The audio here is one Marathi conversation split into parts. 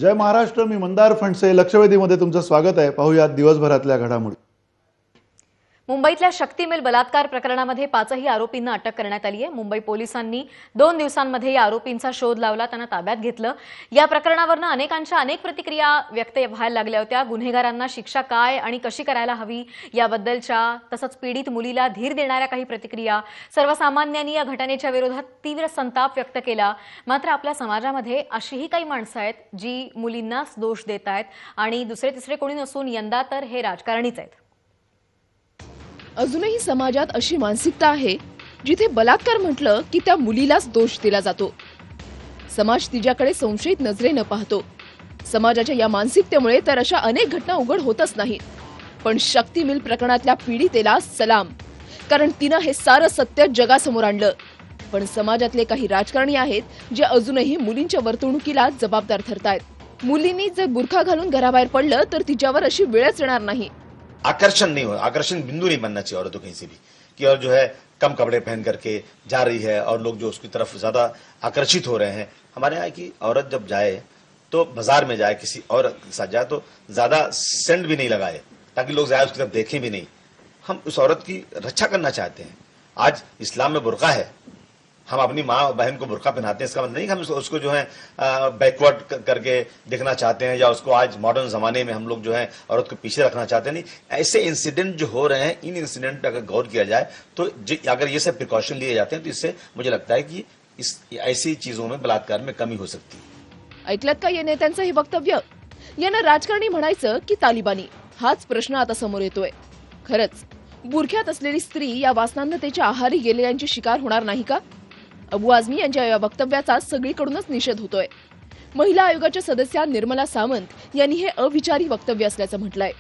जय महाराष्ट्र, मी मंदार फणसे. लक्षवेधीमध्ये तुमचं स्वागत आहे. पाहूया दिवसभरातल्या घडामोडी. मुंबईतल्या शक्ती मिल बलात्कार प्रकरणामध्ये 5ही आरोपींना अटक करण्यात आली आहे. मुंबई पोलिसांनी 2 दिवसांमध्ये या आरोपींचा शोध लावला, त्यांना ताब्यात घेतलं. या प्रकरणावरनं अनेकांच्या अनेक प्रतिक्रिया व्यक्त व्हायला लागल्या होत्या. गुन्हेगारांना शिक्षा काय आणि कशी करायला हवी याबद्दलच्या, तसंच पीडित मुलीला धीर देणाऱ्या काही प्रतिक्रिया. सर्वसामान्यांनी या घटनेच्या विरोधात तीव्र संताप व्यक्त केला. मात्र आपल्या समाजामध्ये अशीही काही माणसं आहेत जी मुलींनाच दोष देत आहेत आणि दुसरे तिसरे कोणी नसून यंदा तर हे राजकारणीच आहेत. अजूनही समाजात अशी मानसिकता आहे जिथे बलात्कार म्हटलं की त्या मुलीलाच दोष दिला जातो. समाज तिच्याकडे संशयित नजरेनं पाहतो. समाजाच्या या मानसिकतेमुळे तर अशा अनेक घटना उघड होतच नाहीत. पण शक्ती मिल प्रकरणातल्या पीडितेला सलाम, कारण तिनं हे सारं सत्य जगासमोर आणलं. पण समाजातले काही राजकारणी आहेत जे अजूनही मुलींच्या वर्तणुकीला जबाबदार ठरतायत. मुलींनी जर बुरखा घालून घराबाहेर पडलं तर तिच्यावर अशी वेळच येणार नाही. आकर्षण नहीं हो, आकर्षण बिंदु नहीं बनना चाहिए औरतों कहीं से भी कि और जो है कम कपड़े पहन करके जा रही है और लोग जो उसकी तरफ ज्यादा आकर्षित हो रहे हैं. हमारे यहाँ की औरत जब जाए तो बाजार में जाए, किसी और के साथ जाए तो ज्यादा सेंट भी नहीं लगाए ताकि लोग ज्यादा उसकी तरफ देखें भी नहीं. हम उस औरत की रक्षा करना चाहते हैं. आज इस्लाम में बुर्का है, हम अपनी माँ बहन को बुर्का पहनाते हैं, इसका मतलब नहीं कि हम उसको जो है बैकवर्ड करके देखना चाहते हैं या उसको आज मॉडर्न जमाने में हम लोग जो है औरत को पीछे रखना चाहते हैं. नहीं, ऐसे इंसिडेंट जो हो रहे हैं, इन इंसिडेंट पे अगर गौर किया जाए तो अगर ये सब प्रिकॉशन लिए जाते हैं तो इससे मुझे लगता है कि इस ऐसी चीजों में बलात्कार में कमी हो सकती है. ऐकलत का या नेत्यांचं हे वक्तव्य? यांना राजकारणी म्हणायचं की तालिबानी, हाच प्रश्न आता समोर येतोय. खरंच बुरख्यात असलेली स्त्री या वासनांधतेच्या आहारी गेलेल्यांची शिकार होणार नाही का? अबू आझमी यांच्या या वक्तव्याचा सगळीकडूनच निषेध होतोय. महिला आयोगाच्या सदस्या निर्मला सावंत यांनी हे अविचारी वक्तव्य असल्याचं म्हटलंय.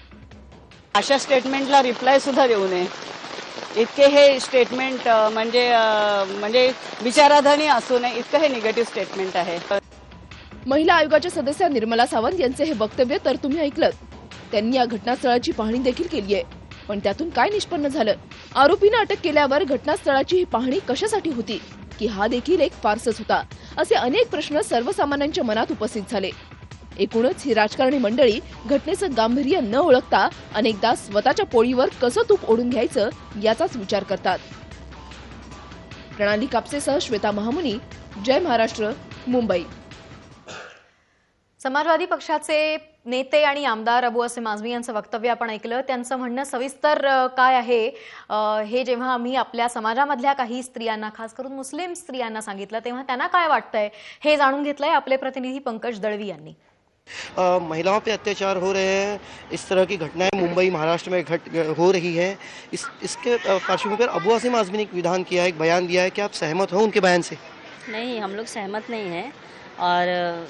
अशा स्टेटमेंटला रिप्लाय सुद्धा देऊ नये, इतके हे स्टेटमेंट म्हणजे विचाराधनी असू नये, इतकं हे निगेटिव्ह स्टेटमेंट आहे. महिला आयोगाच्या सदस्या निर्मला सावंत यांचे हे वक्तव्य तर तुम्ही ऐकलं. त्यांनी या घटनास्थळाची पाहणी देखील केली आहे. पण त्यातून काय निष्पन्न झालं? आरोपींना अटक केल्यावर घटनास्थळाची ही पाहणी कशासाठी होती की हा देखील एक फारसच होता, असे अनेक प्रश्न सर्वसामान्यांच्या मनात उपस्थित झाले. एकूणच ही राजकारणी मंडळी घटनेचं गांभीर्य न ओळखता अनेकदा स्वतःच्या पोळीवर कसं तूप ओढून घ्यायचं याचाच विचार करतात. प्रणाली कापसेसह श्वेता महामुनी, जय महाराष्ट्र, मुंबई. समाजवादी पक्षाचे नेते आणि आमदार अबू आसिम आझमी यांचं वक्तव्य आपण ऐकलं. त्यांचं म्हणणं सविस्तर काय आहे हे जेव्हा आम्ही आपल्या समाजामधल्या काही स्त्रियांना, खास करून मुस्लिम स्त्रियांना सांगितलं तेव्हा त्यांना काय वाटतंय हे जाणून घेतलंय आपले प्रतिनिधी पंकज दळवी यांनी. महिलाओं पे अत्याचार हो रहे हैं, इस तरह की घटनाएं मुंबई महाराष्ट्र में हो रही है. इसके पार्श्वभूमि पर अबू आसिम आज़मी ने एक विधान किया है, एक बयान दिया है कि आप सहमत हो उनके बयान से? नहीं, हम लोग सहमत नहीं हैं. और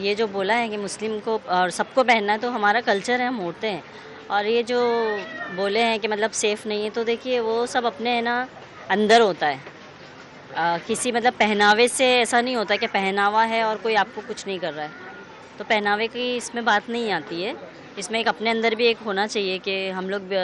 ये जो बोला है कि मुस्लिम को और सबको पहनना है, तो हमारा कल्चर है, हम ओढ़ते हैं. और ये जो बोले हैं कि मतलब सेफ़ नहीं है, तो देखिए वो सब अपने है ना अंदर होता है. किसी मतलब पहनावे से ऐसा नहीं होता कि पहनावा है और कोई आपको कुछ नहीं कर रहा है, तो पहनावे की इसमें बात नहीं आती है. इसमें एक अपने अंदर भी एक होना चाहिए कि हम लोग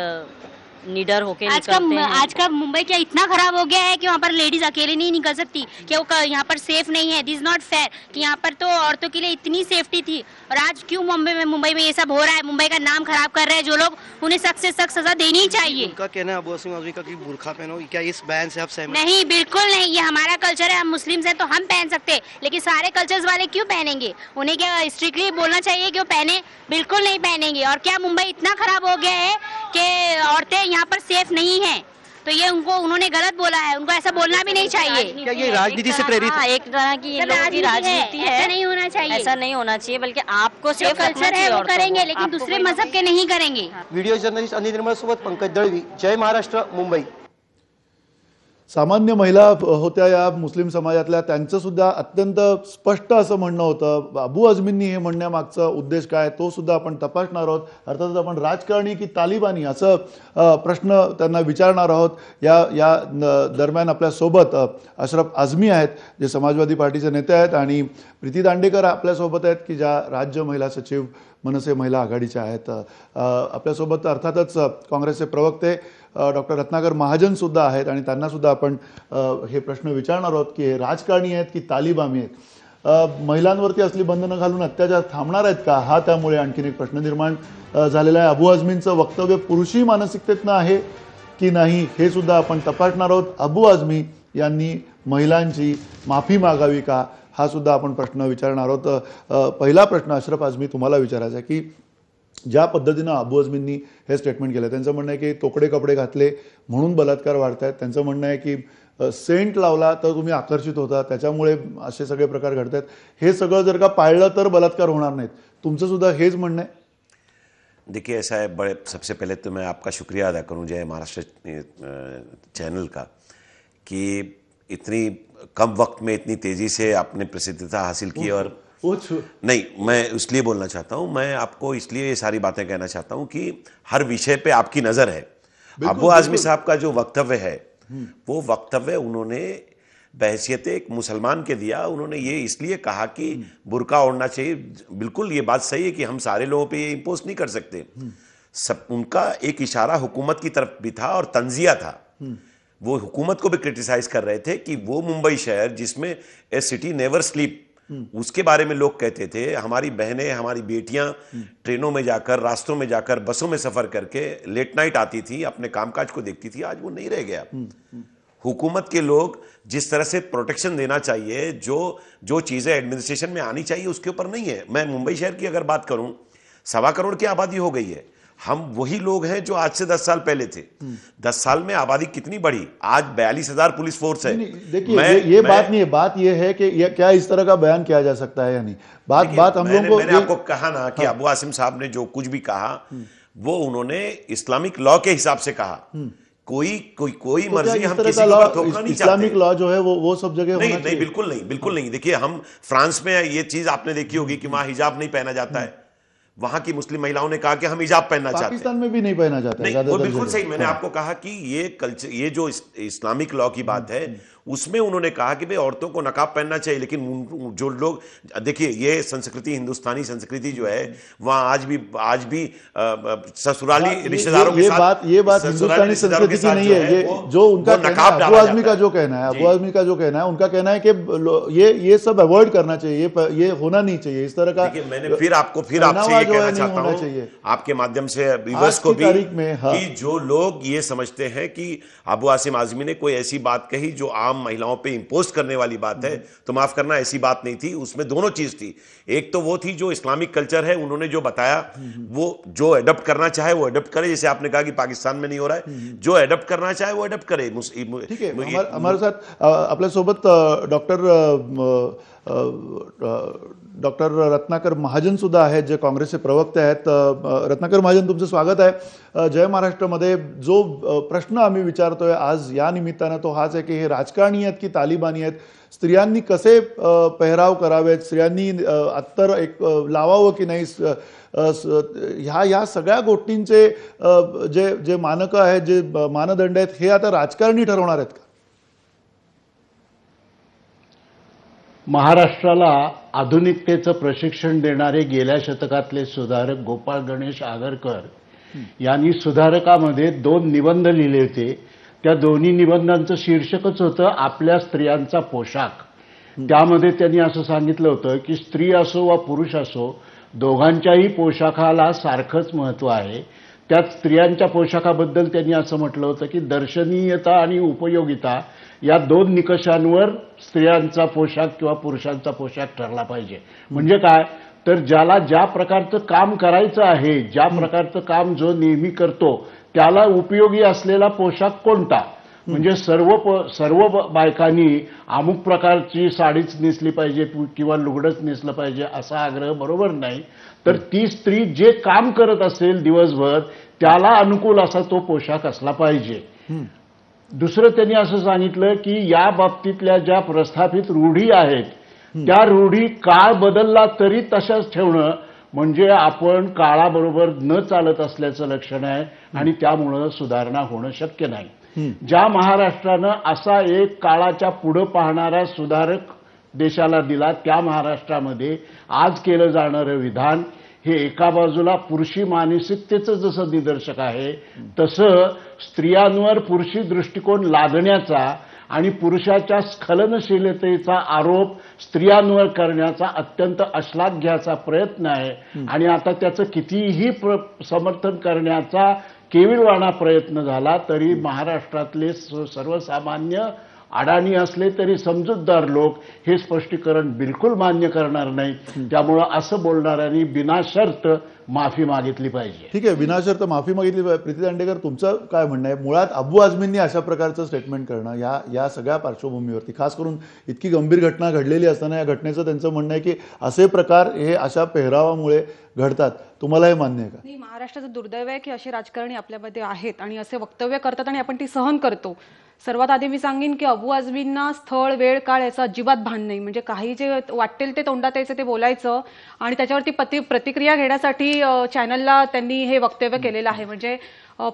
निडर होके निकलते हैं. आज का मुंबई क्या इतना खराब हो गया है कि वहाँ पर लेडीज अकेले नहीं निकल सकती, कि वो यहाँ पर सेफ नहीं है. दिस इज नॉट फेयर कि यहाँ पर तो औरतों के लिए इतनी सेफ्टी थी और आज क्यों मुंबई में ये सब हो रहा है? मुंबई का नाम खराब कर रहे हैं जो लोग, उन्हें सख्त से सख्त सजा देनी चाहिए. उनका कहना है अबू आसिम आज़मी का कि बुर्का पहनो, क्या इस बयान से आप सहमत? नहीं, बिल्कुल नहीं. ये हमारा कल्चर है, हम मुस्लिम्स हैं तो हम पहन सकते हैं, लेकिन सारे कल्चर्स वाले क्यों पहनेंगे? उन्हें क्या स्ट्रिक्टली बोलना चाहिए कि वो पहने? बिल्कुल नहीं पहनेंगे. और क्या मुंबई इतना खराब हो गया है कि औरतें यहाँ पर सेफ नहीं है? तो ये उन्होंने गलत बोला है, उनको ऐसा बोलना भी नहीं चाहिए. क्या ये राजनीति से प्रेरित है? एक तरह की ये लोगों की राजनीति है. ऐसा नहीं होना चाहिए. ऐसा नहीं होना चाहिए, बल्कि आपको जो सेफ कल्चर है वो करेंगे, लेकिन दूसरे मजहब के नहीं करेंगे. व्हिडिओ जर्नलिस्ट अनिल निर्मळ सोबत पंकज दळवी, जय महाराष्ट्र, मुंबई. सामान्य महिला होत्या या मुस्लिम समाजातल्या, त्यांचं सुद्धा अत्यंत स्पष्ट असं म्हणणं होतं. अबू आझमींनी हे म्हणण्यामागचा उद्देश काय तो सुद्धा आपण तपासणार आहोत. अर्थातच आपण राजकारणी की तालिबानी असं प्रश्न त्यांना विचारणार आहोत. या दरम्यान आपल्यासोबत अशरफ आझमी आहेत, जे समाजवादी पार्टीचे नेते आहेत, आणि प्रीती दांडेकर आपल्यासोबत आहेत की ज्या राज्य महिला सचिव मनसे महिला आघाडीच्या आहेत. आपल्यासोबत अर्थातच काँग्रेसचे प्रवक्ते डॉक्टर रत्नाकर महाजन सुद्धा आहेत आणि त्यांना सुद्धा आपण हे प्रश्न विचारणार आहोत की हे राजकारणी आहेत की तालिबानी आहेत. महिलांवरती असली बंधनं घालून अत्याचार थांबणार आहेत का, हा त्यामुळे आणखीन एक प्रश्न निर्माण झालेला आहे. अबू आझमींचं वक्तव्य पुरुषी मानसिकतेतनं आहे की नाही हे सुद्धा आपण तपासणार आहोत. अबू आझमी यांनी महिलांची माफी मागावी का, हा सुद्धा आपण प्रश्न विचारणार आहोत. पहिला प्रश्न अशरफ आझमी तुम्हाला विचारायचा आहे की ज्या पद्धतीनं अबू आझमींनी हे स्टेटमेंट केलं, त्यांचं म्हणणं आहे की तोकडे कपडे घातले म्हणून बलात्कार वाढतायत. त्यांचं म्हणणं आहे की सेंट लावला तर तुम्ही आकर्षित होता, त्याच्यामुळे असे सगळे प्रकार घडतात. हे सगळं जर का पाळलं तर बलात्कार होणार नाहीत, तुमचं सुद्धा हेच म्हणणं आहे? देखिए ऐसा है, बड़े सबसे पहले तो मैं आपका शुक्रिया अदा करूं जय महाराष्ट्र चैनल का कि इतनी कम वक्त में इतनी तेजी से आपने प्रसिद्धता हासिल की. और नहीं, मैं इसलिए बोलना चाहता हूं, मैं आपको इसलिए ये सारी बातें कहना चाहता हूं कि हर विषय पे आपकी नजर है. अबू आज़मी साहब का जो वक्तव्य है वो वक्तव्य उन्होंने बहैसियत एक मुसलमान के दिया. उन्होंने ये इसलिए कहा कि बुर्का ओढ़ना चाहिए. बिल्कुल ये बात सही है कि हम सारे लोगों पे ये इम्पोज नहीं कर सकते. सब उनका एक इशारा हुकूमत की तरफ भी था और तंजिया था. वो हुकूमत को भी क्रिटिसाइज कर रहे थे कि वो मुंबई शहर जिसमें ए सिटी नेवर स्लीप, उसके बारे में लोग कहते थे. हमारी बहनें, हमारी बेटियां ट्रेनों में जाकर, रास्तों में जाकर, बसों में सफर करके लेट नाइट आती थी, अपने कामकाज को देखती थी. आज वो नहीं रह गया. हुकूमत के लोग जिस तरह से प्रोटेक्शन देना चाहिए, जो चीजें एडमिनिस्ट्रेशन में आनी चाहिए उसके ऊपर नहीं है. मैं मुंबई शहर की अगर बात करूं, 1.25 करोड़ की आबादी हो गई है. हम वही लोग हैं जो आज से 10 साल पहले थे. 10 साल में आबादी कितनी बढ़ी, आज 42,000 पुलिस फोर्स है. देखिए ये बात नहीं है, बात ये है कि क्या इस तरह का बयान किया जा सकता है या नहीं. बात हम लोगों को, मैंने आपको कहा ना कि अबू आसिम साहब ने जो कुछ भी कहा वो उन्होंने इस्लामिक लॉ के हिसाब से कहा. कोई मर्जी हम किसी को थोपना नहीं चाहते. इस्लामिक लॉ जो है वो सब जगह होना चाहिए. नहीं, बिल्कुल नहीं. देखिए हम फ्रांस में ये चीज आपने देखी होगी कि वहां हिजाब नहीं पहना जाता है. वहां की मुस्लिम महिलाओं ने कहा कि हम हिजाब पहनना चाहते हैं. पाकिस्तान में भी नहीं पहना जाता है. वो बिल्कुल सही. मैंने आपको कहा कि ये कल्चर, ये जो इस्लामिक लॉ की बात है उसमें उन्होंने कहा कि भाई औरतों को नकाब पहनना चाहिए. लेकिन जो लोग, देखिए ये संस्कृति, हिंदुस्तानी संस्कृति जो है वहां आज भी ससुराली रिश्तेदारों के साथ, ये बात हिंदुस्तानी संस्कृति की नहीं है. ये जो उनका नकाब, अबू आज़मी का जो कहना है, उनका कहना है कि ये सब अवॉइड करना चाहिए, ये होना नहीं चाहिए इस तरह का. मैंने फिर आपसे ये कहना चाहता हूं आपके माध्यम से व्यूअर्स को भी कि जो लोग ये समझते हैं कि अबू आसिम आज़मी ने कोई ऐसी बात कही जो आम महिलाओं पे इंपोज करने वाली बात है, तो माफ करना, ऐसी बात नहीं थी. उसमें दोनों चीज थी. एक तो वो थी जो इस्लामिक कल्चर है, उन्होंने जो बताया वो जो अडॉप्ट करना चाहे वो अडॉप्ट करे. जैसे आपने कहा कि पाकिस्तान में नहीं हो रहा है, जो अडॉप्ट करना चाहे वो अडॉप्ट करे. ठीक है. हमारे साथ आपल्यासोबत डॉक्टर रत्नाकर महाजन सुद्धा आहेत, जे काँग्रेसचे प्रवक्ते आहेत. रत्नाकर महाजन, तुमचं स्वागत आहे जय महाराष्ट्रमध्ये. जो प्रश्न आम्ही विचारतोय आज या निमित्तानं तो हाच आहे की हे राजकारणी आहेत की तालिबानी आहेत. स्त्रियांनी कसे पेहराव करावेत, स्त्रियांनी अत्तर एक लावावं की नाही, ह्या सगळ्या गोष्टींचे जे मानकं आहेत, जे मानदंड आहेत, हे आता राजकारणी ठरवणार आहेत का? महाराष्ट्राला आधुनिकतेचं प्रशिक्षण देणारे गेल्या शतकातले सुधारक गोपाळ गणेश आगरकर यांनी सुधारकामध्ये 2 निबंध लिहिले होते. त्या दोन्ही निबंधांचं शीर्षकच होतं आपल्या स्त्रियांचा पोशाख. त्यामध्ये त्यांनी असं सांगितलं होतं की स्त्री असो वा पुरुष असो, दोघांच्याही पोशाखाला सारखंच महत्त्व आहे. त्यात स्त्रियांच्या पोशाखाबद्दल त्यांनी असं म्हटलं होतं की दर्शनीयता आणि उपयोगिता या 2 निकषांवर स्त्रियांचा पोशाख किंवा पुरुषांचा पोशाख ठरला पाहिजे. म्हणजे काय, तर ज्याला ज्या प्रकारचं काम करायचं आहे, ज्या प्रकारचं काम जो नेहमी करतो त्याला उपयोगी असलेला पोशाख कोणता. म्हणजे सर्व बायकांनी अमुक प्रकारची साडीच नेसली पाहिजे किंवा लुगडंच नेसलं पाहिजे असा आग्रह बरोबर नाही. तर ती स्त्री जे काम करत असेल दिवसभर त्याला अनुकूल असा तो पोशाख असला पाहिजे. दुसरं त्यांनी असं सांगितलं की या बाबतीतल्या ज्या प्रस्थापित रूढी आहेत त्या रूढी काळ बदलला तरी तशाच ठेवणं म्हणजे आपण काळाबरोबर न चालत असल्याचं लक्षण आहे आणि त्यामुळं सुधारणा होणं शक्य नाही. ज्या महाराष्ट्रानं असा एक काळाच्या पुढे पाहणारा सुधारक देशाला दिला, त्या महाराष्ट्रामध्ये आज केलं जाणारं विधान हे एका बाजूला पुरुषी मानसिकतेचं जसं निदर्शक आहे, तसं स्त्रियांवर पुरुषी दृष्टिकोन लादण्याचा आणि पुरुषाच्या स्खलनशीलतेचा आरोप स्त्रियांवर करण्याचा अत्यंत अश्लाघ्याचा प्रयत्न आहे आणि आता त्याचं कितीही समर्थन करण्याचा केविलवाणा प्रयत्न झाला तरी महाराष्ट्रातले सर्वसामान्य अडाणी असले तरी समजूतदार लोक हे स्पष्टीकरण बिलकुल मान्य करणार नाहीत. त्यामुळं असं बोलणाऱ्यांनी बिनाशर्त माफी मागितली पाहिजे. ठीक आहे, विनाशर्त माफी मागितली पाहिजे. प्रीती दांडेकर, तुमचं काय म्हणणं आहे? मुळात अबू आझमींनी अशा प्रकारचं स्टेटमेंट करणं या सगळ्या पार्श्वभूमीवरती, खास करून इतकी गंभीर घटना घडलेली असताना या घटनेचं त्यांचं म्हणणं आहे की असे प्रकार हे अशा पेहरावामुळे घडतात. तुम्हाला हे मान्य आहे का? नाही, महाराष्ट्राचं दुर्दैव आहे की असे राजकारणी आपल्यामध्ये आहेत आणि असे वक्तव्य करतात आणि आपण ती सहन करतो. सर्वात आधी मी सांगेन की अबू आझमींना स्थळ, वेळ, काळ याचं अजिबात भान नाही. म्हणजे काही जे वाटेल ते तोंडात यायचं ते बोलायचं आणि त्याच्यावरती प्रतिक्रिया घेण्यासाठी चॅनलला त्यांनी हे वक्तव्य केलेलं आहे. म्हणजे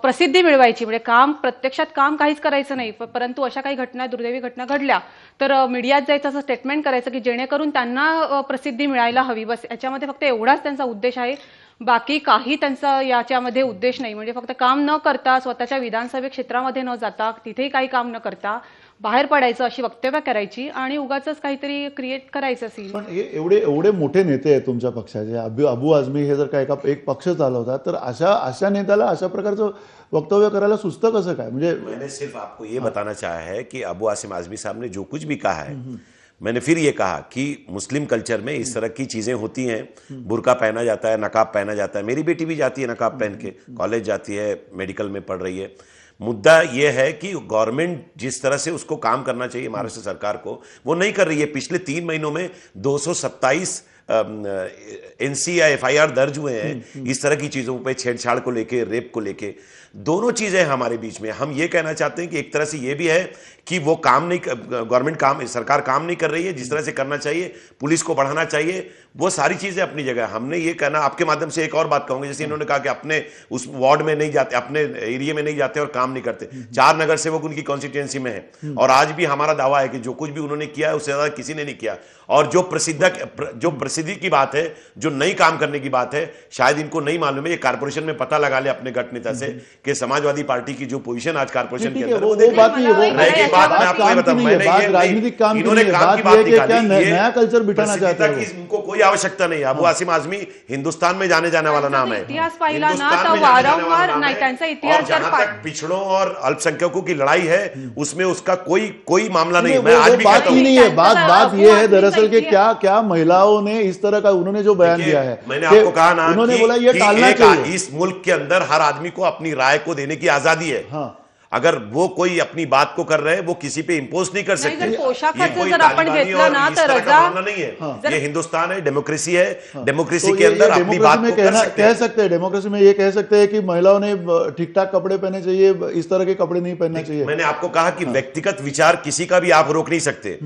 प्रसिद्धी मिळवायची, म्हणजे प्रत्यक्षात काम काहीच करायचं नाही. परंतु अशा काही घटना, दुर्दैवी घटना घडल्या तर मीडियात जायचं, असं स्टेटमेंट करायचं की जेणेकरून त्यांना प्रसिद्धी मिळायला हवी. बस याच्यामध्ये फक्त एवढाच त्यांचा उद्देश आहे. बाकी काही त्यांचा याच्यामध्ये उद्देश नाही. म्हणजे फक्त काम न करता, स्वतःच्या विधानसभा क्षेत्रामध्ये न जाता, तिथेही काही काम न करता बाहेर पडायचं, अशी वक्तव्य करायची आणि उगाचच काहीतरी क्रिएट करायचं सीन. पण हे एवढे मोठे नेते आहेत तुमच्या पक्षाचे, अबू आझमी हे जर का एक पक्ष चालवतात तर अशा नेत्याला अशा प्रकारचं वक्तव्य करायला सुचतं कसं काय? म्हणजे मैंने सिर्फ आपको ये बताना चाहा है कि अबू आसिम आज़मी साहब ने जो कुछ भी कहा है, मैंने फिर ये कहा कि मुस्लिम कल्चर में इस तरह की चीज़ें होती हैं. बुर्का पहना जाता है, नकाब पहना जाता है. मेरी बेटी भी जाती है नकाब पहन के, कॉलेज जाती है, मेडिकल में पढ़ रही है. मुद्दा ये है कि गवर्नमेंट जिस तरह से उसको काम करना चाहिए महाराष्ट्र सरकार को, वो नहीं कर रही है. पिछले 3 महीनों में 227 एनसी या FIR दर्ज हुए हैं इस तरह की चीज़ों पे, छेड़छाड़ को लेके, रेप को लेके. दोनों चीज़ें हमारे बीच में. हम ये कहना चाहते हैं कि एक तरह से ये भी है कि वो गवर्नमेंट सरकार काम नहीं कर रही है जिस तरह से करना चाहिए. पुलिस को बढ़ाना चाहिए. वो सारी चीज़ें अपनी जगह. हमने ये कहना, आपके माध्यम से एक और बात कहूँगा, जैसे इन्होंने कहा कि अपने उस वार्ड में नहीं जाते, अपने एरिया में नहीं जाते और काम नहीं करते. 4 नगर सेवक उनकी कॉन्स्टिट्यूएंसी में है और आज भी हमारा दावा है कि जो कुछ भी उन्होंने किया है उससे ज़्यादा किसी ने नहीं किया. और जो प्रसिद्धि की बात है, जो नई काम करने की बात है, शायद इनको नहीं मालूम है. ये कारपोरेशन में पता लगा ले अपने गट नेता से कि समाजवादी पार्टी की जो पोजीशन आज कारपोरेशन के अंदर, वो बात नहीं है. बात मैं आपको बताऊं, राजनीतिक काम इन्होंने की काम की बात बात है कि क्या निकाली. नया कल्चर बिठाना चाहते हैं. इनको कोई आवश्यकता नहीं है. अबू आसिम आज़मी हिंदुस्तान में जाने जाने वाला नाम है. इतिहास पाहिला ना तर वारंवार नाही, त्यांचा इतिहास जर जहां तक पिछड़ों और अल्पसंख्यकों की लड़ाई है उसमें उसका कोई मामला नहीं. मैं आज भी बात कहता ही हूं, नहीं है. बात ये है दरअसल कि क्या महिलाओं ने इस तरह का, उन्होंने जो बयान दिया है, मैंने आपको कहा ना, उन्होंने बोला ये टालना चाहिए. इस मुल्क के अंदर हर आदमी को अपनी राय को देने की आजादी है. हाँ. अगर वो कोई अपनी बात को कर रहे हैं, वो किसी पे इम्पोज नहीं कर सकते. जर पोशाखाचं ये कोई जर आपण तालिबानी घेतलं और ना इस तर तरह का रजा- मामला नहीं है. हाँ. ये हिंदुस्तान है, डेमोक्रेसी है. डेमोक्रेसी तो के अंदर अपनी बात को कर सकते कह हैं. सकते हैं, डेमोक्रेसी में ये कह सकते हैं कि महिलाओं ने ठीक ठाक कपड़े पहने चाहिए, इस तरह के कपड़े नहीं पहनना चाहिए. मैंने आपको कहा कि व्यक्तिगत विचार किसी का भी आप रोक नहीं सकते.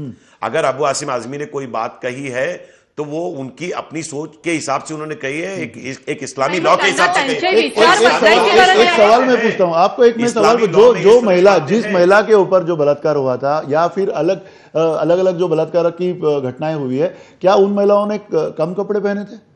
अगर अबू आसिम आज़मी ने कोई बात कही है तो वो उनकी अपनी सोच के हिसाब से उन्होंने कही है, एक इस्लामी लॉ के हिसाब से कही है. एक सवाल मैं पूछता हूं आपको, एक मैं सवाल, जो महिला, जिस महिला के ऊपर जो बलात्कार हुआ था या फिर अलग जो बलात्कार की घटनाएं हुई है, क्या उन महिलाओं ने कम कपड़े पहने थे?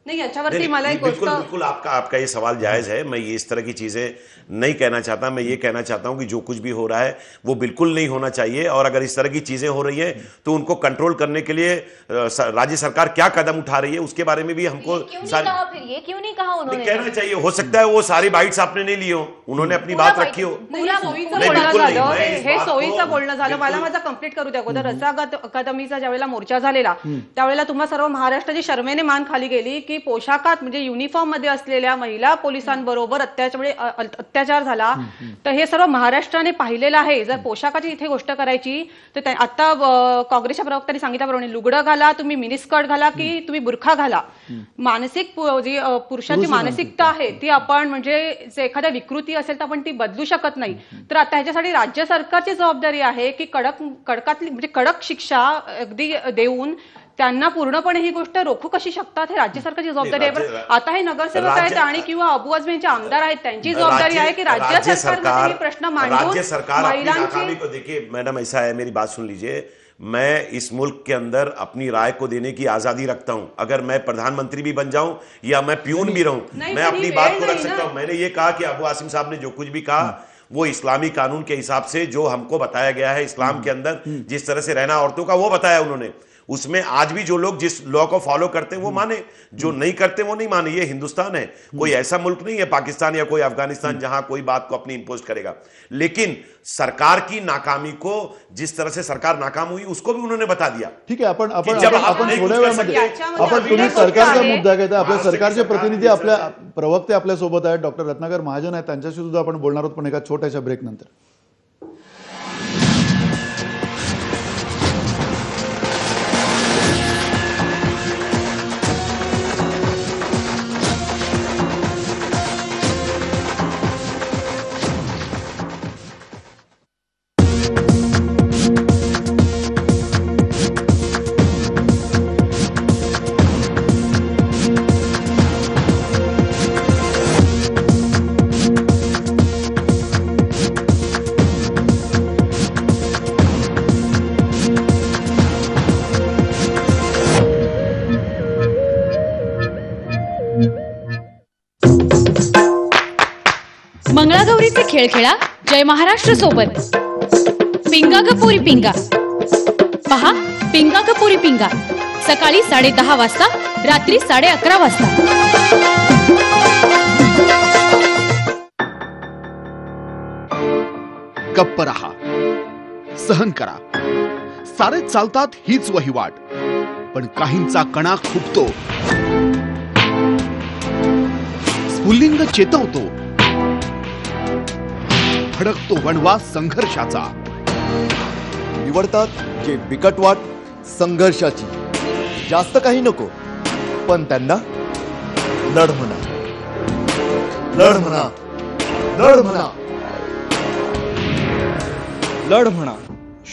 नाही, याच्यावरती मला एक गोष्ट, बिल्कुल आपका ये सवाल जायज है. मैं ये इस तरह की चीजें नहीं कहना चाहता. मैं ये कहना चाहता हूं कि जो कुछ भी हो रहा है वो बिल्कुल नहीं होना चाहिए. और अगर इस तरह की चीजें हो रही है तो उनको कंट्रोल करने के लिए राज्य सरकार क्या कदम उठा रही है उसके बारे में भी हमको ये क्यों नहीं कहा उन्होंने? कहना चाहिए. हो सकता है वो सारी बाइट्स आपने नहीं ली हो, उन्होंने अपनी बात रखी हो. हे सोयीचं बोलणं झालं. मला माझा कंप्लीट करू द्या. अगोदर रजा अकादमीचा ज्यावेळेला मोर्चा झालेला त्यावेळेला तुम्हा सर्व महाराष्ट्राची शर्मेने मान खाली गेली की पोशाखात, म्हणजे युनिफॉर्म मध्ये असलेल्या महिला पोलिसांबरोबर अत्याचार झाला. तर हे सर्व महाराष्ट्राने पाहिलेलं आहे. जर पोशाखाची इथे गोष्ट करायची तर आता काँग्रेसच्या प्रवक्त्यांनी सांगितल्याप्रमाणे लुगडं घाला, तुम्ही मिनिस्कर्ट घाला की तुम्ही बुरखा घाला. मानसिक जी पुरुषाची मानसिकता आहे ती आपण, म्हणजे एखाद्या विकृती असेल तर आपण ती बदलू शकत नाही. तर आता ह्याच्यासाठी राज्य सरकारची जबाबदारी आहे की कडकातली म्हणजे कडक शिक्षा अगदी देऊन त्यांना पूर्णपणे ही गोष्ट रोखू कशी शकतात, हे राज्य सरकारची जबाबदारी आहे. आता हे नगरसेवक आहेत आणि किंवा अबू आझमींचे आमदार आहेत, त्यांची जबाबदारी आहे की राज्य सरकार हे प्रश्न मांडून महिलांची. देखिए मैडम, ऐसा है, मेरी बात सुन लीजिए. मैं इस मुल्क के अंदर अपनी राय को देने की आजादी रखता हूं. अगर मैं प्रधानमंत्री भी बन जाऊं या मैं प्यून भी रहूं, मैं अपनी बात को रख सकता हूं. मैंने ये कहा कि अबू आसिम साहब ने जो कुछ भी कहा वो इस्लामी कानून के हिसाब से जो हमको बताया गया है, इस्लाम के अंदर जिस तरह से रहना औरतों का, वो बताया उन्होंने। उसमें आज भी जो लोग जिस लॉ को फॉलो करते हैं वो माने, जो नहीं करते वो नहीं माने। ये हिंदुस्तान है, कोई ऐसा मुल्क नहीं है पाकिस्तान या कोई अफगानिस्तान जहां कोई बात को अपनी इंपोज करेगा। लेकिन सरकार की नाकामी को, जिस तरह से सरकार नाकाम हुई, उसको भी उन्होंने बता दिया। ठीक आहे, आपण आपण जब आपण आप आपण नहीं थोड्या कुछ कर वेळामध्ये सकते, आपण तुम्ही सरकारचा मुद्दा घेता, आपल्या महाराष्ट्र सरकारचे की सरकार प्रतिनिधी, ने आपल्या सर- प्रवक्ते आपल्या सोबत आहेत, डॉक्टर रत्नाकर महाजन आहेत, त्यांच्याशी सुद्धा आपण बोलणार आहोत, पण एका छोट्याशा ब्रेक नंतर. मंगळागौरीचे खेळ खेळा जय महाराष्ट्र सोबत. पिंगा ग पोरी पिंगा, पहा पिंगा ग पोरी पिंगा, सकाळी 10:30 वाजता, रात्री 11:30 वाजता. गप्प रहा, सहन करा, सारे चालतात हीच वहिवाट, पण काहींचा कणा खुपतो, स्फुल्लिंग चेतवतो, फडकतो वणवा संघर्षाचा. निवडतात जे बिकट वाट संघर्षाची. जास्त काही नको, पण त्यांना लढ म्हणा, लढ म्हणा, लढ म्हणा, लढ म्हणा.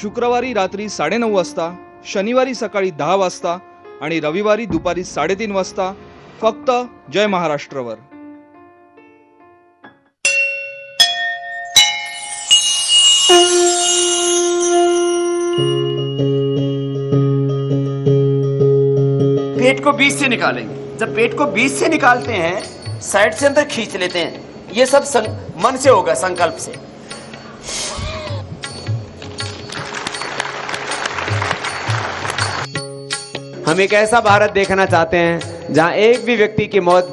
शुक्रवारी रात्री 9:30 वाजता, शनिवारी सकाळी 10 वाजता आणि रविवारी दुपारी 3:30 वाजता, फक्त जय महाराष्ट्रवर. पेट को बीच से निकालेंगे. जब पेट को बीच से निकालते हैं, साइड से अंदर खींच लेते हैं. ये सब मन से होगा, संकल्प से. हम एक ऐसा भारत देखना चाहते हैं जहां एक भी व्यक्ति की मौत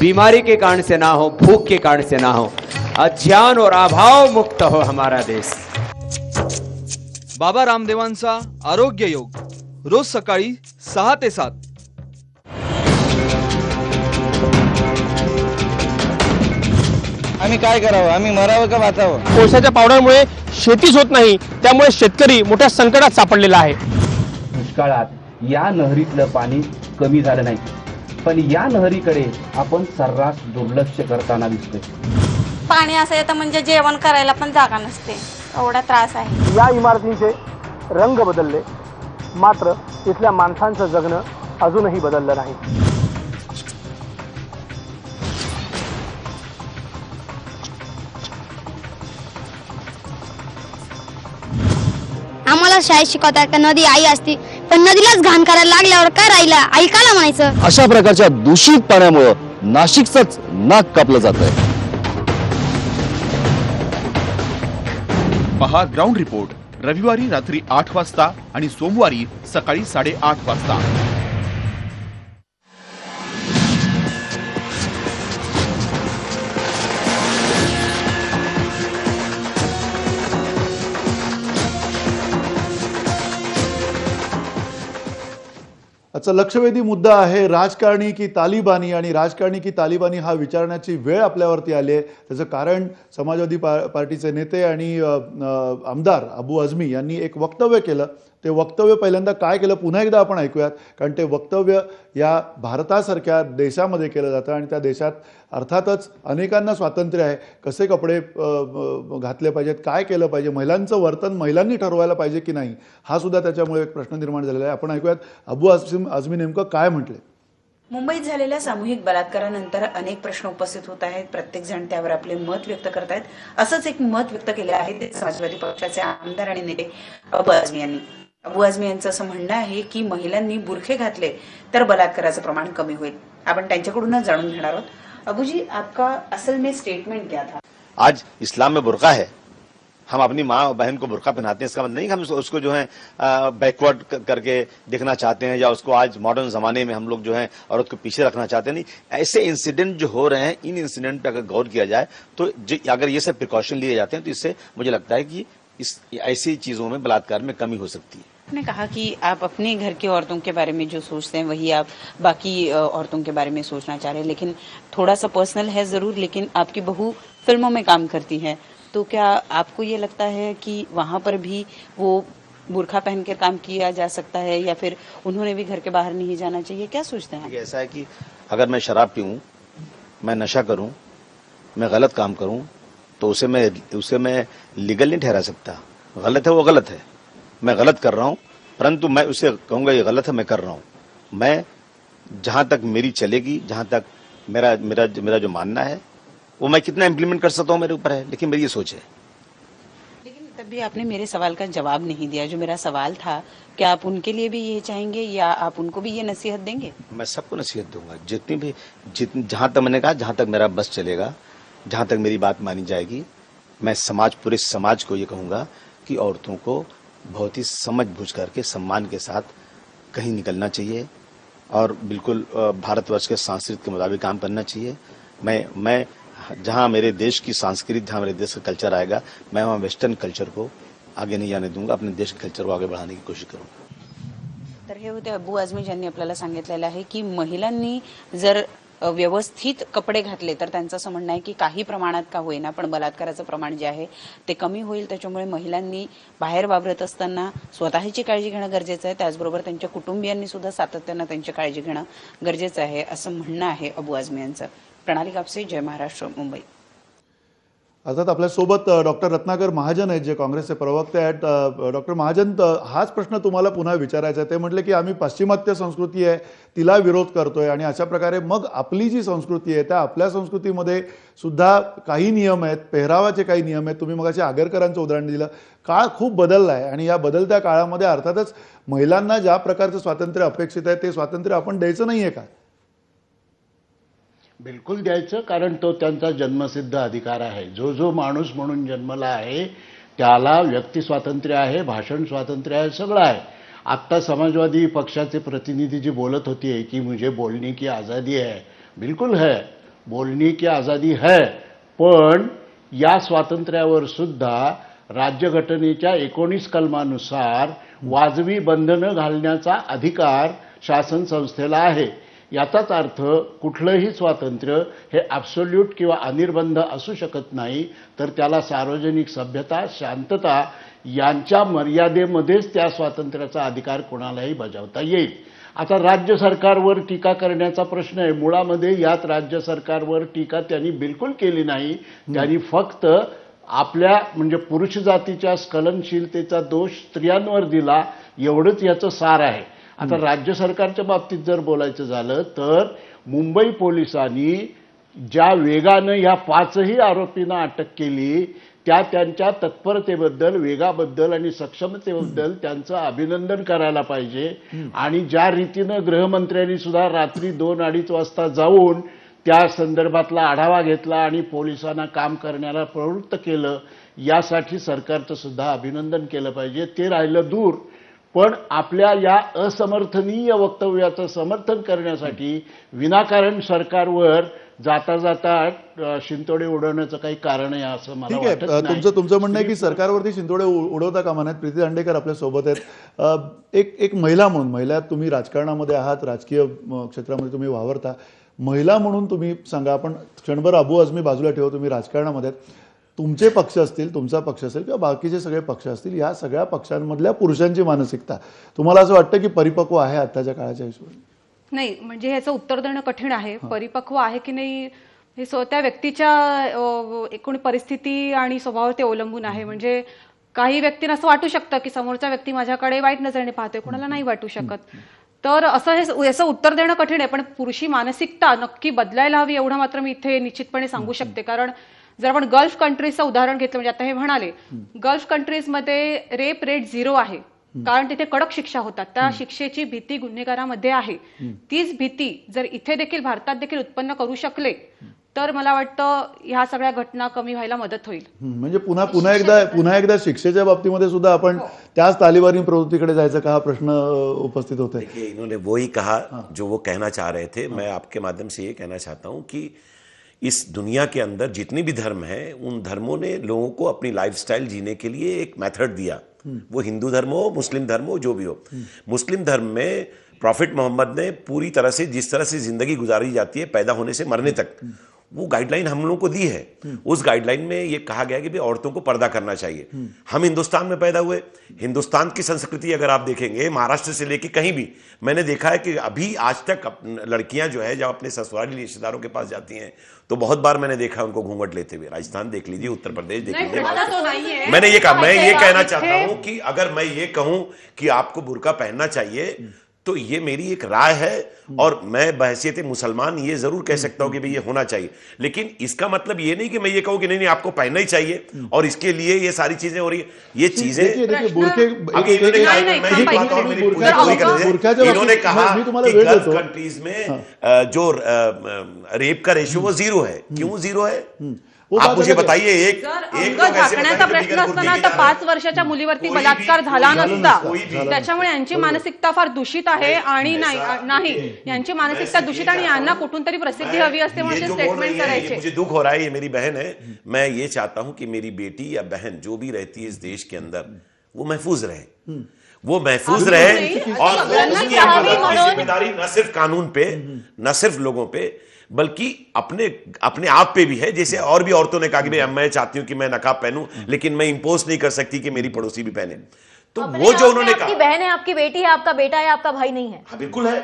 बीमारी के कारण से ना हो, भूख के कारण से ना हो. अज्ञान और अभाव मुक्त हो हमारा देश. बाबा रामदेवांचा आरोग्य योग, रोज सकाळी 6 ते 7. आम्ही काय करावं, आम्ही मरावं का वाचावं? कोळशाच्या पावडामुळे शेतीच होत नाही, त्यामुळे शेतकरी मोठ्या संकटात सापडलेला आहे. दुष्काळात या नहरीतलं पाणी कमी झालं नाही, पण या नहरीकडे आपण सर्रास दुर्लक्ष करताना दिसतोय. पाणी असं येतं म्हणजे जेवण करायला पण जागा नसते, एवढा त्रास आहे. या इमारतींचे रंग बदलले, मात्र इथल्या माणसांचं जगणं अजूनही बदललं नाही. आम्हाला शाळेत शिकवतात का नदी आई असती, पण नदीलाच घाण करायला लागल्यावर काय राहिलं, ऐकायला म्हणायचं. अशा प्रकारच्या दूषित पाण्यामुळे नाशिकचंच नाक कापलं जातंय. पहा ग्राउंड रिपोर्ट रविवारी रात्री 8 वाजता आणि सोमवारी सकाळी 8:30 वाजता. आजचा लक्षवेधी मुद्दा आहे राजकारणी की तालिबानी, आणि राजकारणी की तालिबानी हा विचारण्याची वेळ आपल्यावरती आली आहे. त्याचं कारण समाजवादी पार्टीचे नेते आणि आमदार अबू आझमी यांनी एक वक्तव्य केलं. ते वक्तव्य पहिल्यांदा काय केलं पुन्हा एकदा आपण ऐकूयात, कारण ते वक्तव्य या भारतासारख्या देशामध्ये केलं जातं आणि त्या देशात अर्थातच अनेकांना स्वातंत्र्य आहे. कसे कपडे घातले पाहिजेत, काय केलं पाहिजे, महिलांचं वर्तन महिलांनी ठरवायला पाहिजे की नाही, हा सुद्धा त्याच्यामुळे एक प्रश्न निर्माण झालेला आहे. आपण ऐकूयात अबू आझमी नेमकं काय म्हटले. मुंबईत झालेल्या सामूहिक बलात्कारानंतर अनेक प्रश्न उपस्थित होत आहेत. प्रत्येक जण त्यावर आपले मत व्यक्त करत आहेत. असंच एक मत व्यक्त केले आहे ते समाजवादी पक्षाचे आमदार आणि नेते अबू आझमी यांनी. अबू आझमी यांचं असं म्हणणं आहे की महिलांनी बुरखे घातले तर बलात्काराचं प्रमाण कमी होईल. आपण त्यांच्याकडूनच जाणून घेणार आहोत. अबूजी, आपका असल में स्टेटमेंट क्या था? आज इस्लाम में बुर्का है, हम अपनी माँ और बहन को बुर्का पहनाते हैं, इसका मतलब नहीं कि हम उसको जो है बैकवर्ड करके देखना चाहते हैं या उसको आज मॉडर्न जमाने में हम लोग जो है औरत को पीछे रखना चाहते हैं। नहीं, ऐसे इंसिडेंट जो हो रहे हैं, इन इंसिडेंट पर अगर गौर किया जाए तो अगर ये सब प्रिकॉशन लिए जाते हैं तो इससे मुझे लगता है कि इस ऐसी चीजों में बलात्कार में कमी हो सकती है। आपने कहा कि आप अपने घर की औरतों के बारे में जो सोचते हैं वही आप बाकी औरतों के बारे में सोचना चाह रहे हैं, लेकिन थोड़ा सा पर्सनल है जरूर, लेकिन आपकी बहू फिल्मों में काम करती है, तो क्या आपको ये लगता है कि वहां पर भी वो बुर्खा पहन कर काम किया जा सकता है या फिर उन्होंने भी घर के बाहर नहीं जाना चाहिए, क्या सोचते हैं? ऐसा है कि अगर मैं शराब पीऊं, मैं नशा करूं, मैं गलत काम करूं तो उसे मैं लीगल नहीं ठहरा सकता। गलत है वो गलत है, मैं गलत कर रहा हूं, परंतु मैं उसे कहूंगा ये गलत है, मैं कर रहा हूं। मैं जहां तक मेरी चलेगी, जहां तक मेरा जो मानना है वो मैं कितना इम्प्लीमेंट कर सकता हूं मेरे ऊपर है, लेकिन मेरी ये सोच है। लेकिन तब भी आपने मेरे सवाल का जवाब नहीं दिया। जो मेरा सवाल था, क्या आप उनके लिए भी ये चाहेंगे या आप उनको भी ये नसीहत देंगे? मैं सबको नसीहत दूंगा, जहां तक मैंने कहा, जहां तक मेरा बस चलेगा, जहां तक मेरी बात मानी जाएगी, मैं पूरे समाज को ये कहूंगा कि औरतों को बहुत ही समझ बूझ करके सम्मान के साथ कहीं निकलना चाहिए और बिल्कुल भारतवर्ष के संस्कृति के मुताबिक काम करना चाहिए। मैं जहां मेरे देश की संस्कृति, जहां मेरे देश का कल्चर आएगा, मैं वहां वेस्टर्न कल्चर को आगे नहीं जाने दूंगा, अपने देश के कल्चर को आगे बढ़ाने की कोशिश करूंगा। तर हे होते अबू आझमी ज्यांनी आपल्याला सांगितलेलं आहे की महिलांनी जर व्यवस्थित कपडे घातले तर त्यांचं असं म्हणणं आहे की काही प्रमाणात का होईना पण बलात्काराचं प्रमाण जे आहे ते कमी होईल। त्याच्यामुळे महिलांनी बाहेर वावरत असताना स्वतःची काळजी घेणं गरजेचं आहे, त्याचबरोबर त्यांच्या कुटुंबियांनी सुद्धा सातत्यानं त्यांची काळजी घेणं गरजेचं आहे असं म्हणणं आहे अबू आझमी यांचं। प्रणाली कापसे, जय महाराष्ट्र, मुंबई। अर्थात आपल्यासोबत डॉक्टर रत्नाकर महाजन आहेत, जे काँग्रेसचे प्रवक्ते आहेत। डॉक्टर महाजन, हाच प्रश्न तुम्हाला पुन्हा विचारायचा आहे। ते म्हटले की आम्ही पाश्चिमात्य संस्कृती आहे तिला विरोध करतोय आणि अशा प्रकारे मग आपली जी संस्कृती आहे त्या आपल्या संस्कृतीमध्ये सुद्धा काही नियम आहेत, पेहरावाचे काही नियम आहेत। तुम्ही मगाशी आगरकरांचं उदाहरण दिलं। काळ खूप बदलला आहे आणि या बदलत्या काळामध्ये अर्थातच महिलांना ज्या प्रकारचं स्वातंत्र्य अपेक्षित आहे ते स्वातंत्र्य आपण द्यायचं नाहीये का? बिलकुल द्यायचं, कारण तो त्यांचा जन्मसिद्ध अधिकार आहे। जो माणूस म्हणून जन्मला आहे त्याला व्यक्ती स्वातंत्र्य आहे, भाषण स्वातंत्र्य आहे, सगळं आहे। आत्ता समाजवादी पक्षाचे प्रतिनिधी जी बोलत होती कि मुझे बोलने की आज़ादी है, बिल्कुल है, बोलने की आज़ादी है, पण या स्वातंत्र्यावर सुद्धा राज्यघटनेच्या 19 कलमानुसार वाजवी बंधनं घालण्याचा अधिकार शासन संस्थेला आहे। याचाच अर्थ कुठलंही स्वातंत्र्य हे ॲब्सोल्यूट किंवा अनिर्बंध असू शकत नाही, तर त्याला सार्वजनिक सभ्यता, शांतता यांच्या मर्यादेमध्येच त्या स्वातंत्र्याचा अधिकार कोणालाही बजावता येईल। आता राज्य सरकारवर टीका करण्याचा प्रश्न आहे। मुळामध्ये यात राज्य सरकारवर टीका त्यांनी बिलकुल केली नाही, त्यांनी फक्त आपल्या म्हणजे पुरुष जातीच्या स्खलनशीलतेचा दोष स्त्रियांवर दिला, एवढंच याचं सार आहे। आता राज्य सरकारच्या बाबतीत जर बोलायचं झालं तर मुंबई पोलिसांनी ज्या वेगानं या 5ही आरोपींना अटक केली त्या त्यांच्या तत्परतेबद्दल, वेगाबद्दल आणि सक्षमतेबद्दल त्यांचं अभिनंदन करायला पाहिजे। आणि ज्या रीतीनं गृहमंत्र्यांनी सुद्धा रात्री 2-2:30 वाजता जाऊन त्या संदर्भातला आढावा घेतला आणि पोलिसांना काम करण्याला प्रवृत्त केलं, यासाठी सरकारचं सुद्धा अभिनंदन केलं पाहिजे। ते राहिलं दूर, पण आपल्या या असमर्थनीय वक्तव्याचं समर्थन करण्यासाठी विनाकारण सरकारवर जाता जाता शिंतोडे उडवण्याचं काही कारण आहे असं मला वाटत नाही। तुमचं म्हणणं आहे की सरकारवरती शिंतोडे उडवता कामा नयेत। प्रीती दांडेकर आपल्या सोबत आहेत। एक महिला म्हणून, महिला तुम्ही राजकारणामध्ये आहात, राजकीय क्षेत्रामध्ये तुम्ही वावरता, महिला म्हणून तुम्ही सांगा, आपण क्षणभर अबू आझमी बाजूला ठेवू, तुम्ही राजकारणामध्ये तुमचे पक्ष असतील, तुमचा पक्ष असेल किंवा बाकीचे सगळे पक्ष असतील, या सगळ्या पक्षांमधल्या पुरुषांची मानसिकता तुम्हाला असं वाटतं की परिपक्व आहे आताच्या काळाच्या हिशोबाने? नाही, म्हणजे ह्याचं उत्तर देणं कठीण आहे। परिपक्व आहे की नाही हे त्या व्यक्तीच्या एकूण परिस्थिती आणि स्वभावावर ते अवलंबून आहे। म्हणजे काही व्यक्तींना असं वाटू शकतं की समोरचा व्यक्ती माझ्याकडे वाईट नजरेने पाहतोय, कोणाला नाही वाटू शकत। तर असं याचं उत्तर देणं कठीण आहे, पण पुरुषी मानसिकता नक्की बदलायला हवी एवढं मात्र मी इथे निश्चितपणे सांगू शकते। कारण जर आपण गल्फ कंट्रीजचं उदाहरण घेतलं, म्हणजे आता हे म्हणाले गल्फ कंट्रीजमध्ये रेप रेट 0 आहे, कारण तिथे कडक शिक्षा होतात, त्या शिक्षेची भीती गुन्हेगारामध्ये आहे। तीच भीती जर इथे देखील भारतात देखील उत्पन्न करू शकले तर मला वाटतं ह्या सगळ्या घटना कमी व्हायला मदत होईल. म्हणजे पुन्हा एकदा शिक्षेच्या बाबतीमध्ये सुद्धा आपण त्याच तालिबानी प्रवृत्तीकडे जायचं का, हा प्रश्न उपस्थित होता है. देखिए, इन्होंने वो ही कहा जो वो कहना चाह रहे थे. मैं आपके माध्यम से ये कहना चाहता हूं कि इस दुनिया के अंदर जितने भी धर्म हैं, उन धर्मों ने लोगों को अपनी लाइफस्टाइल जीने के लिए एक मेथड दिया. वो हिंदू धर्म हो, मुस्लिम धर्म हो, जो भी हो. मुस्लिम धर्म में प्रॉफिट मोहम्मद ने पूरी तरह से जिस तरह से जिंदगी गुजारी जाती है पैदा होने से मरने तक, वो गाइडलाइन हम लोगों को दी है. उस गाइडलाइन में ये कहा गया कि भाई औरतों को पर्दा करना चाहिए. हम हिंदुस्तान में पैदा हुए. हिंदुस्तान की संस्कृति अगर आप देखेंगे, महाराष्ट्र से लेके कहीं भी मैंने देखा है कि अभी आज तक लड़कियां जो है जब अपने ससुराली रिश्तेदारों के पास जाती हैं तो बहुत बार मैंने देखा उनको घूंघट लेते हुए. राजस्थान देख लीजिए, उत्तर प्रदेश देख लीजिए. मैंने ये कहा, मैं ये कहना चाहता हूं कि अगर मैं ये कहूं कि आपको बुर्का पहनना चाहिए तो ये मेरी एक राय है और मैं बहैसियत मुसलमान ये जरूर कह सकता हूं कि भाई ये होना चाहिए. लेकिन इसका मतलब ये नहीं कि मैं ये कहूं कि नहीं आपको पहनना ही चाहिए और इसके लिए ये सारी चीजें हो रही है. ये चीजें इन्होंने कहा कि गल्फ कंट्रीज में जो रेप का रेशियो वो 0 है. क्यों 0 है? आप मुझे बताइए. एक झाकण्याचा प्रश्न असताना तर 5 वर्षाच्या मुलीवरती बलात्कार झाला नसता. त्याच्यामुळे यांची मानसिकता फार दूषित आहे आणि नाही यांची मानसिकता दूषित आणि यांना कुठून तरी प्रसिद्धी हवी असते म्हणून स्टेटमेंट करायचे. मुझे दुख हो रहा है, ये मेरी बहन है. मैं ये चाहता हूं कि मेरी बेटी या बहन जो भी रहती है इस देश के अंदर वो महफूज रहे. वो महफूज रहे और उसकी जिम्मेदारी न सिर्फ कानून पे, न सिर्फ लोगों पे, बल्कि अपने आप पे भी है. जैसे और भी औरतों ने कहा कि भाई मैं चाहती हूं कि मैं नकाब पहनूं लेकिन मैं इंपोज नहीं कर सकती कि मेरी पड़ोसी भी पहने. तो वो जो उन्होंने कहा, आपकी बहन है, आपकी बेटी है, आपका बेटा है, आपका भाई नहीं है. हाँ, बिल्कुल है.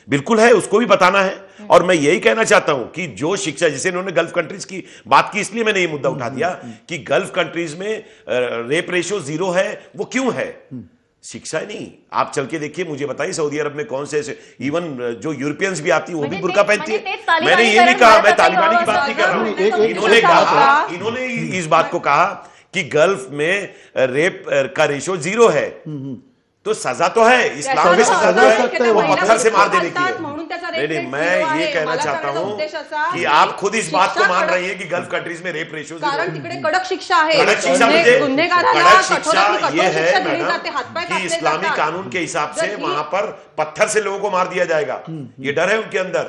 बिल्कुल है, उसको भी बताना है. और मैं यही कहना चाहता हूं कि जो शिक्षा, जैसे इन्होंने गल्फ कंट्रीज की बात की, इसलिए मैंने ये मुद्दा उठा दिया कि गल्फ कंट्रीज में रेप रेशियो 0 है. वो क्यों है? शिक्षा नहीं. आप चल के देखिए, मुझे बताइए सऊदी अरब में कौन से ऐसे, इवन जो यूरोपियंस भी आती है वो भी बुर्का पहनती है. मैंने ये नहीं कहा, मैं तालिबानी की बात नहीं कर रहा हूं. इन्होंने इस बात को कहा कि गल्फ में रेप का रेशियो 0 है. तो सजा तो है, इस्लाम में सजा तो है, वो पत्थर से मार देने की है. नहीं, मैं ये कहना चाहता हूं कि आप खुद इस बात को मान रही हैं कि गल्फ कंट्रीज में रेप रेशियो कारण तिकडे कडक शिक्षा आहे. कडक शिक्षा म्हणजे गुन्हेगाराला कडक शिक्षा कठोरातली ये कठोर है शिक्षा दिली मैडम जाते, हातपाय कि कापले इस्लामी जातात. कानून के हिसाब से वहां पर पत्थर से लोगों को मार दिया जाएगा. ये डर है उनके अंदर.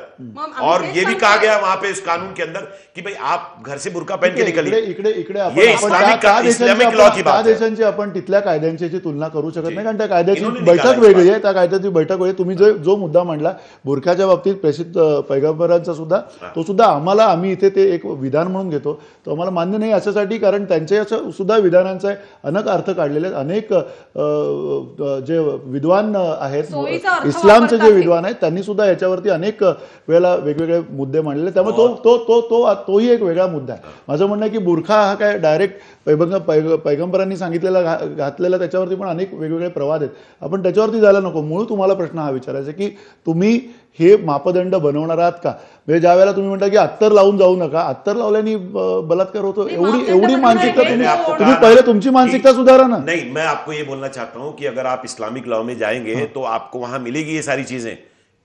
और ये भी कहा गया वहां पे इस कानून के अंदर कि भाई आप घर से बुर्का पहन के निकलिए. ये इस्लामिक लॉ की बात है. देशांची आपण तिथल्या कायद्यांची तुलना करू शकत नाही, कारण त्या कायद्याची बैठक वेगळी आहे. त्या कायद्याची बैठक वेगळी. तुम्ही जो मुद्दा मांडला बुरख्याच्या बाबतीत प्रेषित पैगंबरांचा सुद्धा, तो सुद्धा आम्ही इथे ते एक विधान म्हणून घेतो, तो आम्हाला मान्य नाही याच्यासाठी, कारण त्यांच्या सुद्धा विधानांचा अनेक अर्थ काढलेले आहेत. अनेक जे विद्वान आहेत, इस्लामचे जे विद्वान आहेत, त्यांनी सुद्धा याच्यावरती अनेक वेळेला वेगवेगळे मुद्दे मांडलेले. त्यामुळे तोही एक वेगळा मुद्दा आहे. माझं म्हणणं आहे की बुरखा हा काय डायरेक्ट पैगंबरांनी सांगितलेला घातलेला, त्याच्यावरती पण अनेक वेगवेगळे प्रवाद आहेत. आपण त्याच्यावरती जायला नको. मूळ तुम्हाला प्रश्न हा विचारायचा की तुम्ही हे मापदंड बनवणार आहात का? म्हणजे ज्या वेळेला तुम्ही म्हणता की अत्तर लावून जाऊ नका, अत्तर लावल्याने बलात्कार होतो, एवढी मानसिकता तुम्ही पहिले तुमची मानसिकता सुधारा ना. नहीं, मैं आपको ये बोलना चाहता हूं कि अगर आप इस्लामिक लॉ में जाएंगे तो आपको वहां मिलेगी ये सारी चीजें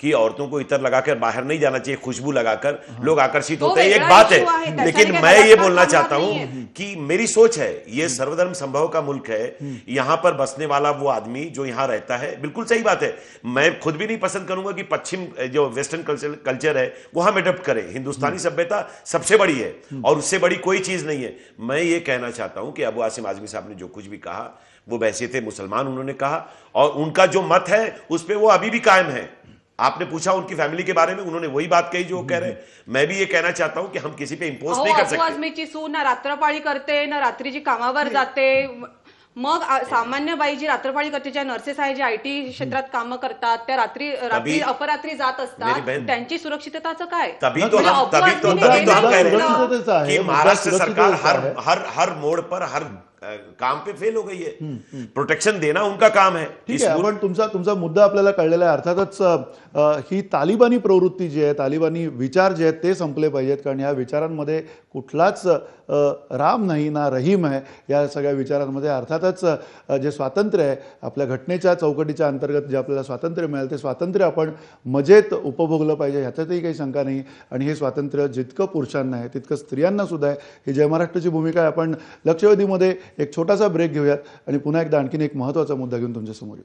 कि औरतों को इतर लगाकर बाहर नहीं जाना चाहिए, खुशबू लगाकर लोग आकर्षित होते हैं. एक बात है, लेकिन मैं ये बोलना चाहता हूं कि मेरी सोच है, ये सर्वधर्म संभव का मुल्क है. यहां पर बसने वाला वो आदमी जो यहां रहता है, बिल्कुल सही बात है. मैं खुद भी नहीं पसंद करूंगा कि पश्चिम जो वेस्टर्न कल्चर है वो हम एडॉप्ट करें. हिंदुस्तानी सभ्यता सबसे बड़ी है और उससे बड़ी कोई चीज नहीं है. मैं ये कहना चाहता हूं कि अबू आसिम आजमी साहब ने जो कुछ भी कहा वो बहैसियत मुसलमान उन्होंने कहा और उनका जो मत है उस पर वो अभी भी कायम है. आपने पूछा उनकी फॅमिली के बारे में, उन्होंने वही बात कही जो कह रहे. मैं भी ये कहना चाहता हूं कि हम किसी पे इंपोज नहीं कर सकते. आजमीची सून ना रात्रपाळी करते ना रात्रीची कामावर जाते. मग सामान्य बाई जी रात्रपाळी करते, ज्या नर्सेस आहे, जे IT क्षेत्रात कामं करतात, त्या रात्री अपरात्री जात असतात, त्यांची सुरक्षितताचं काय? तभी तो हम कह रहे हैं कि महाराष्ट्र सरकार हर मोड़ पर, काम पे फेल हो गई है। प्रोटेक्शन देना उनका काम है। ठीक आहे, आपण तुमचा मुद्दा आपल्याला कळलेला आहे। अर्थातच ही तालिबानी प्रवृत्ती जी आहे, तालिबानी विचार जे आहेत ते संपले पाहिजेत, कारण या विचारांमध्ये कुठलाच राम नाही ना रहीम आहे। या सगळ्या विचारांमध्ये अर्थातच जे स्वातंत्र्य आहे, आपल्या घटनेच्या चौकटीच्या अंतर्गत जे आपल्याला स्वातंत्र्य मिळालं ते स्वातंत्र्य आपण मजेत उपभोगलं पाहिजे, ह्याच्यातही काही शंका नाही। आणि हे स्वातंत्र्य जितकं पुरुषांना आहे तितकं स्त्रियांना सुद्धा आहे। ही जय महाराष्ट्राची भूमिका आहे। आपण लक्षवेधीमध्ये एक छोटासा ब्रेक घेऊयात आणि पुन्हा एकदा आणखीन एक महत्त्वाचा मुद्दा घेऊन तुमच्या समोर येऊ।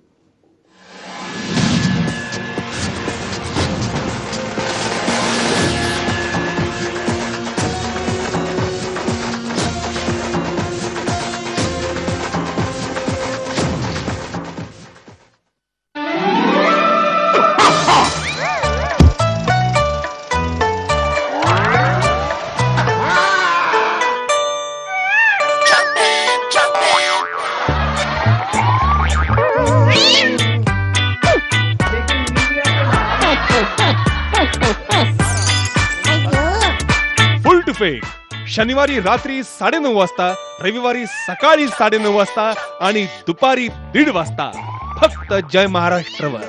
शनिवारी रात्री 9:30 वाजता, रविवारी सकाळी 9:30 वाजता आणि दुपारी 1:30 वाजता फक्त जय महाराष्ट्रवर।